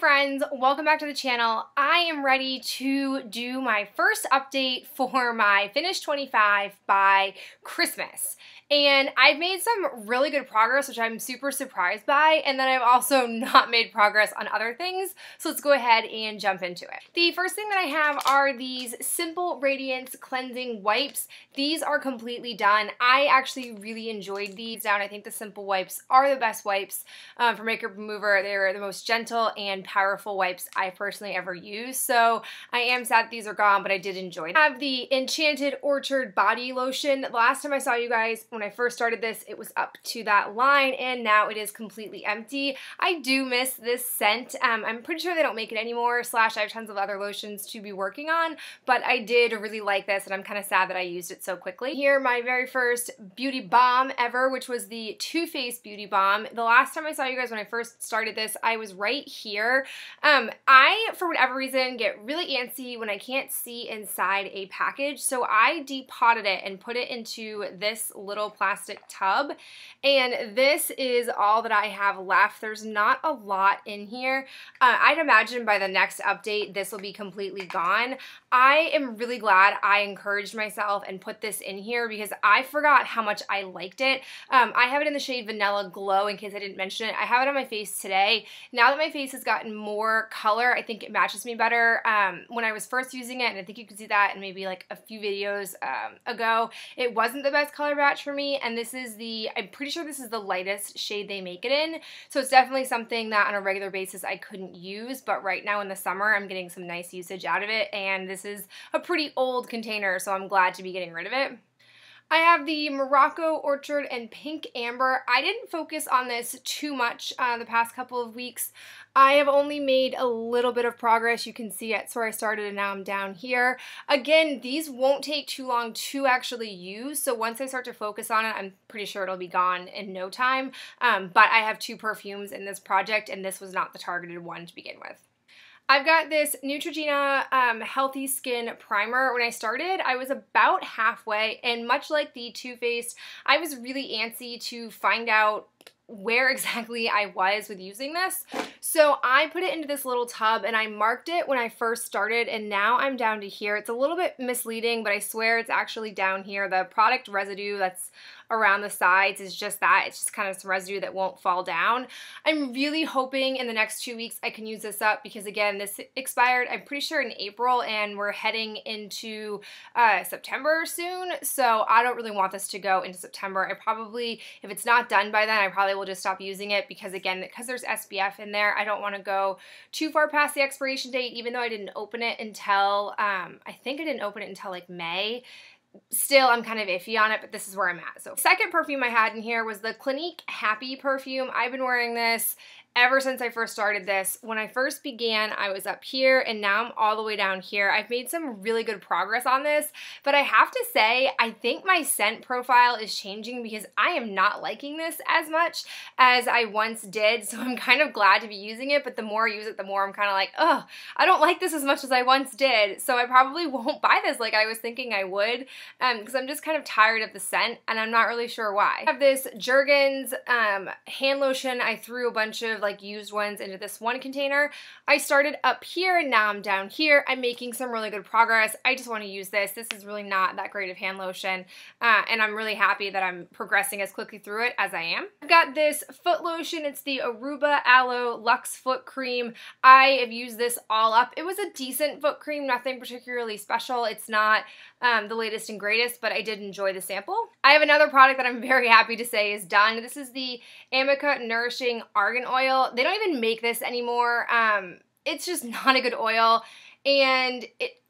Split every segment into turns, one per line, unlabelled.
friends, welcome back to the channel. I am ready to do my first update for my Finish 25 by Christmas. And I've made some really good progress, which I'm super surprised by, and then I've also not made progress on other things, so let's go ahead and jump into it. The first thing that I have are these Simple Radiance Cleansing Wipes. These are completely done. I actually really enjoyed these down. I think the Simple wipes are the best wipes for makeup remover. They're the most gentle and powerful wipes I personally ever used, so I am sad that these are gone, but I did enjoy them. I have the Enchanted Orchid Body Lotion. The last time I saw you guys, when I first started this, it was up to that line, and now it is completely empty. I do miss this scent. I'm pretty sure they don't make it anymore, slash I have tons of other lotions to be working on, but I did really like this, and I'm kind of sad that I used it so quickly. Here, my very first beauty balm ever, which was the Too Faced Beauty Balm. The last time I saw you guys when I first started this, I was right here. I, for whatever reason, get really antsy when I can't see inside a package, so I depotted it and put it into this little plastic tub, and this is all that I have left. There's not a lot in here. I'd imagine by the next update this will be completely gone. I am really glad I encouraged myself and put this in here because I forgot how much I liked it. I have it in the shade Vanilla Glow, in case I didn't mention it. I have it on my face today. Now that my face has gotten more color, I think it matches me better. When I was first using it, and I think you can see that in maybe like a few videos ago, it wasn't the best color match for me, and this is the, I'm pretty sure this is the lightest shade they make it in, so it's definitely something that on a regular basis I couldn't use, but right now in the summer I'm getting some nice usage out of it, and this is a pretty old container, so I'm glad to be getting rid of it. I have the Morocco Orchid and Pink Amber. I didn't focus on this too much the past couple of weeks. I have only made a little bit of progress. You can see it's where I started and now I'm down here. Again, these won't take too long to actually use, so once I start to focus on it, I'm pretty sure it'll be gone in no time. But I have two perfumes in this project, and this was not the targeted one to begin with. I've got this Neutrogena Healthy Skin Primer. When I started, I was about halfway, and much like the Too Faced, I was really antsy to find out where exactly I was with using this. So I put it into this little tub and I marked it when I first started, and now I'm down to here. It's a little bit misleading, but I swear it's actually down here. The product residue that's around the sides is just that. It's just kind of some residue that won't fall down. I'm really hoping in the next 2 weeks I can use this up because, again, this expired, I'm pretty sure, in April, and we're heading into September soon, so I don't really want this to go into September. I probably, if it's not done by then, I probably will just stop using it because, again, because there's SPF in there, I don't want to go too far past the expiration date, even though I didn't open it until, I think I didn't open it until like May. Still, I'm kind of iffy on it, but this is where I'm at. So, second perfume I had in here was the Clinque Happy perfume. I've been wearing this ever since I first started this. When I first began, I was up here, and now I'm all the way down here. I've made some really good progress on this, but I have to say, I think my scent profile is changing because I am not liking this as much as I once did, so I'm kind of glad to be using it, but the more I use it, the more I'm kind of like, oh, I don't like this as much as I once did, so I probably won't buy this like I was thinking I would, because I'm just kind of tired of the scent, and I'm not really sure why. I have this Jergens hand lotion. I threw a bunch of like used ones into this one container. I started up here and now I'm down here. I'm making some really good progress. I just want to use this. This is really not that great of hand lotion, and I'm really happy that I'm progressing as quickly through it as I am. I've got this foot lotion. It's the Aruba Aloe Luxe Foot Cream. I have used this all up. It was a decent foot cream, nothing particularly special. It's not the latest and greatest, but I did enjoy the sample. I have another product that I'm very happy to say is done. This is the Amika Nourishing Argan Oil. They don't even make this anymore. It's just not a good oil, and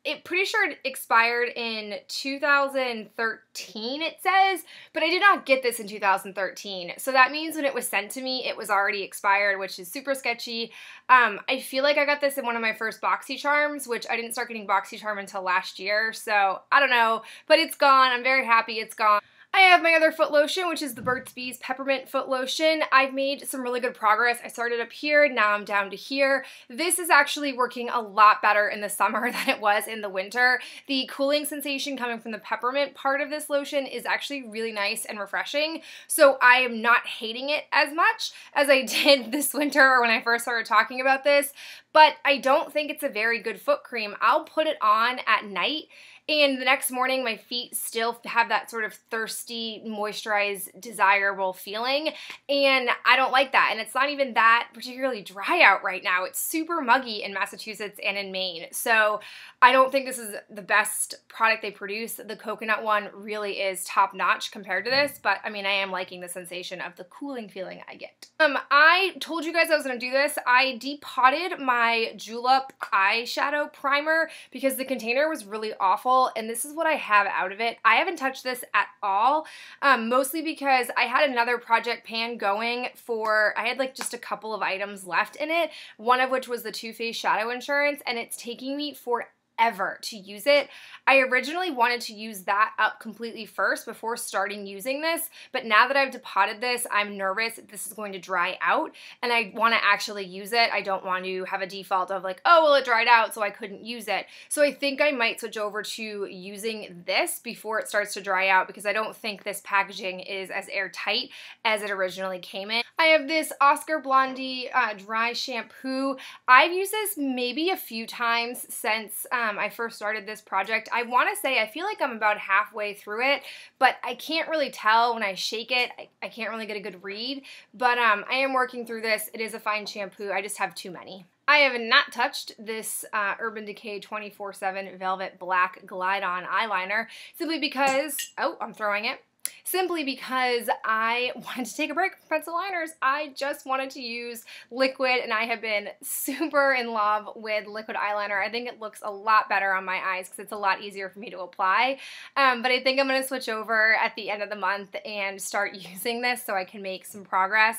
it pretty sure it expired in 2013, it says, but I did not get this in 2013. So that means when it was sent to me, it was already expired, which is super sketchy. I feel like I got this in one of my first BoxyCharms, which I didn't start getting BoxyCharm until last year, so I don't know, but it's gone. I'm very happy it's gone. I have my other foot lotion, which is the Burt's Bees Peppermint Foot Lotion. I've made some really good progress. I started up here, now I'm down to here. This is actually working a lot better in the summer than it was in the winter. The cooling sensation coming from the peppermint part of this lotion is actually really nice and refreshing, so I am not hating it as much as I did this winter or when I first started talking about this, but I don't think it's a very good foot cream. I'll put it on at night, and the next morning, my feet still have that sort of thirsty, moisturized, desirable feeling, and I don't like that. And it's not even that particularly dry out right now. It's super muggy in Massachusetts and in Maine, so I don't think this is the best product they produce. The coconut one really is top-notch compared to this, but I mean, I am liking the sensation of the cooling feeling I get. I told you guys I was going to do this. I depotted my Julep eyeshadow primer because the container was really awful, and this is what I have out of it. I haven't touched this at all, mostly because I had another project pan going for, I had like just a couple of items left in it, one of which was the Too Faced Shadow Insurance, and it's taking me forever to use it. I originally wanted to use that up completely first before starting using this, but now that I've depotted this, I'm nervous that this is going to dry out, and I want to actually use it. I don't want to have a default of like, oh, well, it dried out, so I couldn't use it. So I think I might switch over to using this before it starts to dry out, because I don't think this packaging is as airtight as it originally came in. I have this Oscar Blandi dry shampoo. I've used this maybe a few times since I first started this project. I want to say I feel like I'm about halfway through it, but I can't really tell when I shake it. I can't really get a good read, but I am working through this. It is a fine shampoo. I just have too many. I have not touched this Urban Decay 24/7 Velvet Black Glide On Eyeliner simply because, oh, I'm throwing it. Simply because I wanted to take a break from pencil liners. I just wanted to use liquid, and I have been super in love with liquid eyeliner. I think it looks a lot better on my eyes because it's a lot easier for me to apply. But I think I'm going to switch over at the end of the month and start using this so I can make some progress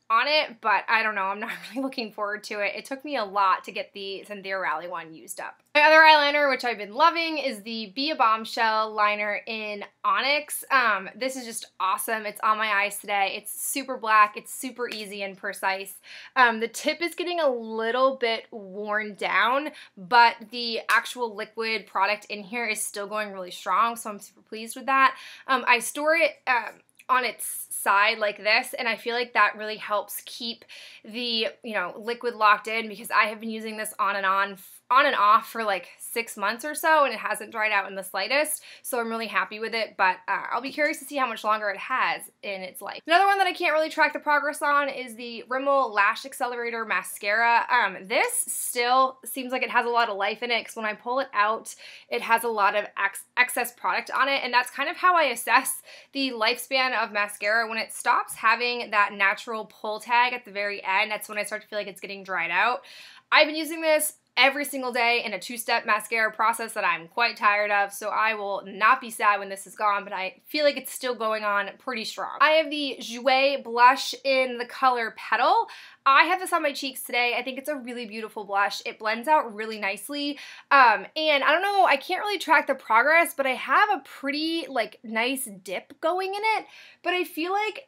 on it, but I don't know, I'm not really looking forward to it. It took me a lot to get the Cynthia Rowley one used up. My other eyeliner, which I've been loving, is the Be a Bombshell liner in Oynx. This is just awesome. It's on my eyes today. It's super black. It's super easy and precise. The tip is getting a little bit worn down, but the actual liquid product in here is still going really strong, so I'm super pleased with that. I store it on its side like this, and I feel like that really helps keep the, you know, liquid locked in, because I have been using this on and off for like 6 months or so, and it hasn't dried out in the slightest, so I'm really happy with it, but I'll be curious to see how much longer it has in its life. Another one that I can't really track the progress on is the Rimmel Lash Accelerator Mascara. This still seems like it has a lot of life in it, because when I pull it out, it has a lot of excess product on it, and that's kind of how I assess the lifespan of mascara. When it stops having that natural pull tag at the very end, that's when I start to feel like it's getting dried out. I've been using this every single day in a two-step mascara process that I'm quite tired of, so I will not be sad when this is gone, but I feel like it's still going on pretty strong. I have the Jouer Blush in the color Petal. I have this on my cheeks today. I think it's a really beautiful blush. It blends out really nicely, and I don't know, I can't really track the progress, but I have a pretty, like, nice dip going in it, but I feel like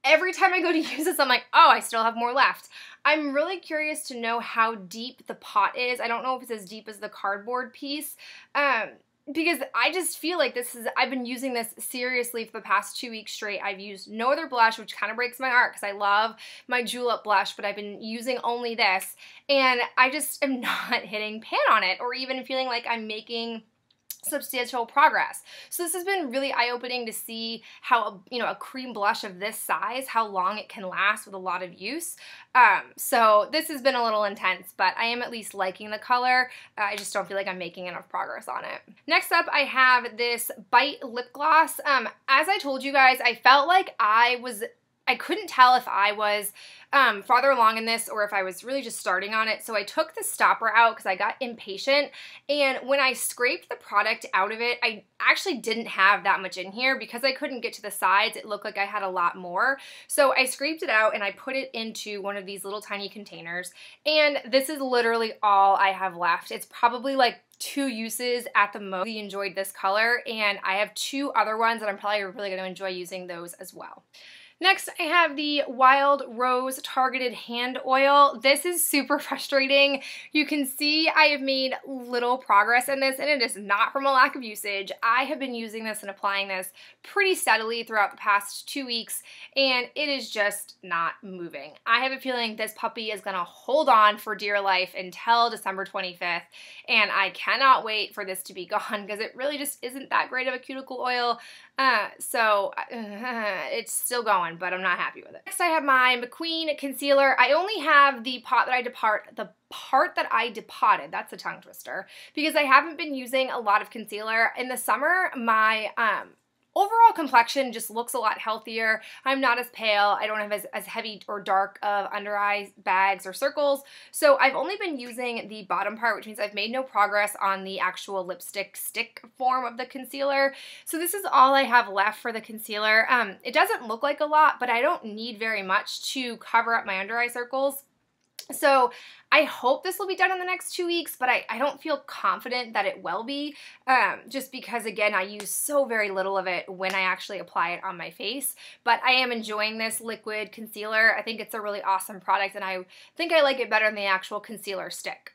every time I go to use this, I'm like, oh, I still have more left. I'm really curious to know how deep the pot is. I don't know if it's as deep as the cardboard piece, because I just feel like I've been using this seriously for the past 2 weeks straight. I've used no other blush, which kind of breaks my heart because I love my Julep blush, but I've been using only this, and I just am not hitting pan on it, or even feeling like I'm making substantial progress. So this has been really eye-opening to see how, you know, a cream blush of this size, how long it can last with a lot of use. So this has been a little intense, but I am at least liking the color. I just don't feel like I'm making enough progress on it. Next up, I have this Bite lip gloss. As I told you guys, I felt like I I couldn't tell if I was farther along in this or if I was really just starting on it. So I took the stopper out because I got impatient, and when I scraped the product out of it, I actually didn't have that much in here because I couldn't get to the sides. It looked like I had a lot more. So I scraped it out and I put it into one of these little tiny containers, and this is literally all I have left. It's probably like 2 uses at the most. I really enjoyed this color, and I have 2 other ones that I'm probably really going to enjoy using those as well. Next, I have the Wild Rose Targeted Hand Oil. This is super frustrating. You can see I have made little progress in this, and it is not from a lack of usage. I have been using this and applying this pretty steadily throughout the past 2 weeks, and it is just not moving. I have a feeling this puppy is gonna hold on for dear life until December 25th, and I cannot wait for this to be gone because it really just isn't that great of a cuticle oil. It's still going, but I'm not happy with it. Next, I have my MacQueen Concealer. I only have the part that I depotted, that's a tongue twister, because I haven't been using a lot of concealer. In the summer, my overall complexion just looks a lot healthier. I'm not as pale. I don't have as heavy or dark of under eye bags or circles. So I've only been using the bottom part, which means I've made no progress on the actual lipstick stick form of the concealer. So this is all I have left for the concealer. It doesn't look like a lot, but I don't need very much to cover up my under eye circles. So I hope this will be done in the next 2 weeks, but I don't feel confident that it will be, just because, again, I use so very little of it when I actually apply it on my face. But I am enjoying this liquid concealer. I think it's a really awesome product, and I think I like it better than the actual concealer stick.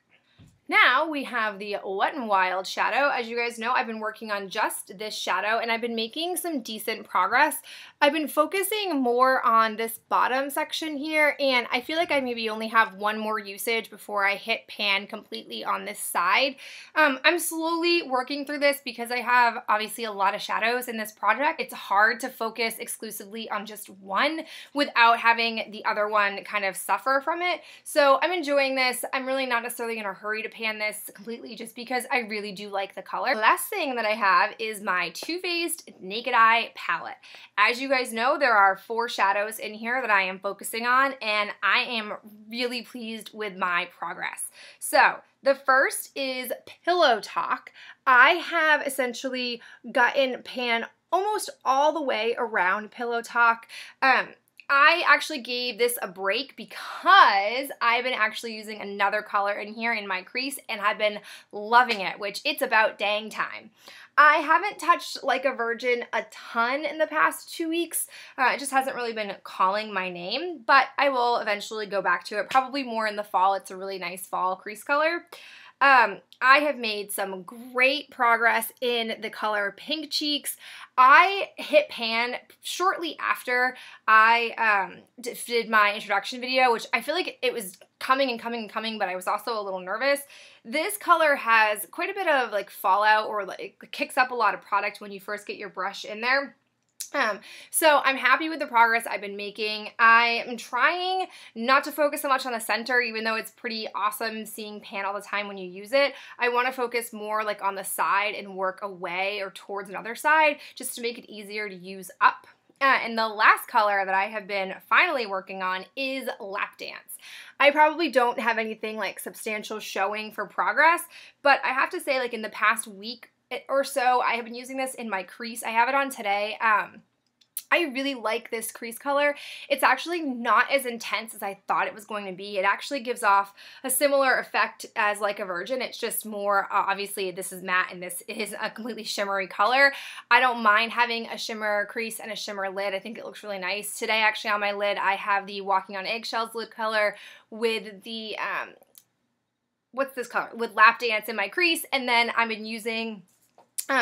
Now we have the Wet n Wild shadow. As you guys know, I've been working on just this shadow, and I've been making some decent progress. I've been focusing more on this bottom section here, and I feel like I maybe only have 1 more usage before I hit pan completely on this side. I'm slowly working through this because I have obviously a lot of shadows in this project. It's hard to focus exclusively on just one without having the other one kind of suffer from it. So I'm enjoying this. I'm really not necessarily in a hurry to pan this completely just because I really do like the color. Last thing that I have is my Too Faced Naked Eye palette. As you guys know, there are 4 shadows in here that I am focusing on, and I am really pleased with my progress. So the first is Pillow Talk. I have essentially gotten pan almost all the way around Pillow Talk. I actually gave this a break because I've been actually using another color in here in my crease, and I've been loving it, which it's about dang time. I haven't touched Like a Virgin a ton in the past 2 weeks. It just hasn't really been calling my name, but I will eventually go back to it, probably more in the fall. It's a really nice fall crease color. I have made some great progress in the color Pink Cheeks. I hit pan shortly after I did my introduction video, which I feel like it was coming and coming and coming, but I was also a little nervous. This color has quite a bit of like fallout, or like it kicks up a lot of product when you first get your brush in there. So I'm happy with the progress I've been making. I am trying not to focus so much on the center, even though it's pretty awesome seeing pan all the time when you use it. I want to focus more like on the side and work away or towards another side just to make it easier to use up. And the last color that I have been finally working on is Lap Dance. I probably don't have anything like substantial showing for progress, but I have to say, like in the past week or so, I have been using this in my crease. I have it on today. I really like this crease color. It's actually not as intense as I thought it was going to be. It actually gives off a similar effect as Like a Virgin. It's just more, obviously this is matte and this is a completely shimmery color. I don't mind having a shimmer crease and a shimmer lid. I think it looks really nice. Today actually on my lid I have the Walking on Eggshells lid color with the, what's this color? With Lap Dance in my crease, and then I've been using,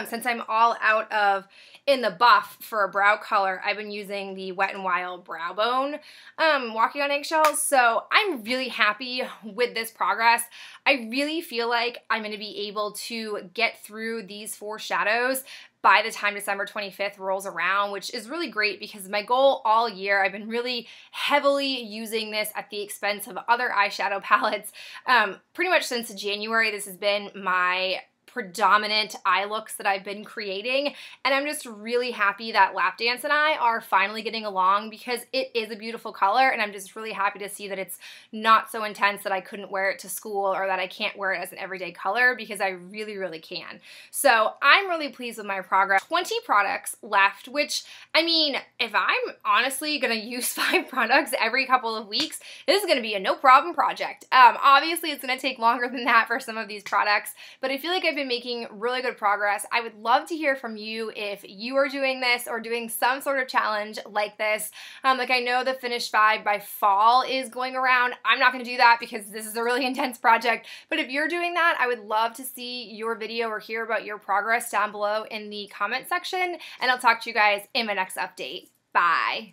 since I'm all out of in the buff for a brow color, I've been using the Wet n Wild Brow Bone Walking on Eggshells. So I'm really happy with this progress. I really feel like I'm going to be able to get through these 4 shadows by the time December 25th rolls around, which is really great because my goal all year, I've been really heavily using this at the expense of other eyeshadow palettes. Pretty much since January, this has been my predominant eye looks that I've been creating, and I'm just really happy that Lap Dance and I are finally getting along because it is a beautiful color, and I'm just really happy to see that it's not so intense that I couldn't wear it to school or that I can't wear it as an everyday color, because I really, really can. So I'm really pleased with my progress. 20 products left, which, I mean, if I'm honestly gonna use 5 products every couple of weeks, this is gonna be a no problem project. Obviously it's gonna take longer than that for some of these products, but I feel like I've been making really good progress. I would love to hear from you if you are doing this or doing some sort of challenge like this. Like, I know the Finish 5 by fall is going around. I'm not gonna do that because this is a really intense project, but if you're doing that, I would love to see your video or hear about your progress down below in the comment section, and I'll talk to you guys in my next update. Bye.